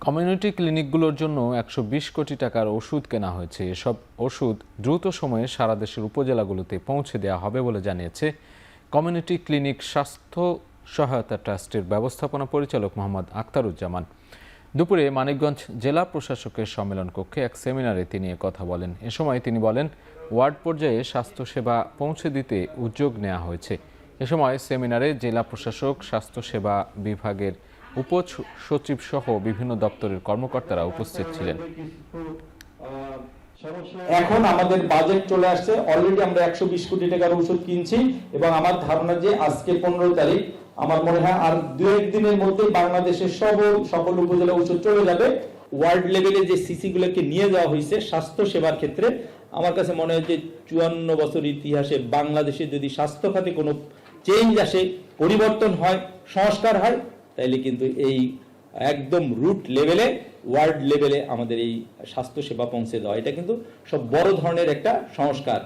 Community ক্লিনিকগুলোর জন্য ১২০ কোটি টাকার ওষুধ কেনা হয়েছে। এসব ওষুধ দ্রুত সময়ে সারা দেশের উপজেলাগুলোতে পৌঁছে দেওয়া হবে বলে জানিয়েছে কমিউনিটি ক্লিনিক স্বাস্থ্য সহায়তা ট্রাস্টের ব্যবস্থাপনা পরিচালক মোহাম্মদ আখতারুজ্জামান। দুপুরে মানিকগঞ্জ জেলা প্রশাসকের সম্মেলন কক্ষে এক সেমিনারে তিনি কথা বলেন। এ সময় তিনি বলেন, ওয়ার্ড পর্যায়ে স্বাস্থ্যসেবা পৌঁছে দিতে উদ্যোগ নেওয়া হয়েছে। এ সময় সেমিনারে জেলা প্রশাসক, স্বাস্থ্যসেবা বিভাগের উপসচিব সহ বিভিন্ন দপ্তরের কর্মকর্তারা উপস্থিত ছিলেন। এখন আমাদের বাজেট চলে আসছে, অলরেডি আমরা 120 কোটি টাকার ওষুধ কিনছি এবং আমার ধারণা যে আজকে 15 তারিখ, আমার মনে হয় আর 2-1 দিনের মধ্যে বাংলাদেশের সকল উপজেলা ওষুধ চলে যাবে। ওয়ার্ড লেভেলে যে সিসি গুলোকে নিয়ে যাওয়া হয়েছে স্বাস্থ্য সেবার ক্ষেত্রে, আমার কাছে মনে হয় যে 54 বছর ইতিহাসে বাংলাদেশে যদি স্বাস্থ্য খাতে কোনো চেঞ্জ আসে, পরিবর্তন হয়, সংস্কার হয়, তাইলে কিন্তু এই একদম রুট লেভেলে, ওয়ার্ড লেভেলে আমাদের এই স্বাস্থ্য সেবা পৌঁছে দেওয়া, এটা কিন্তু সব বড় ধরনের একটা সংস্কার।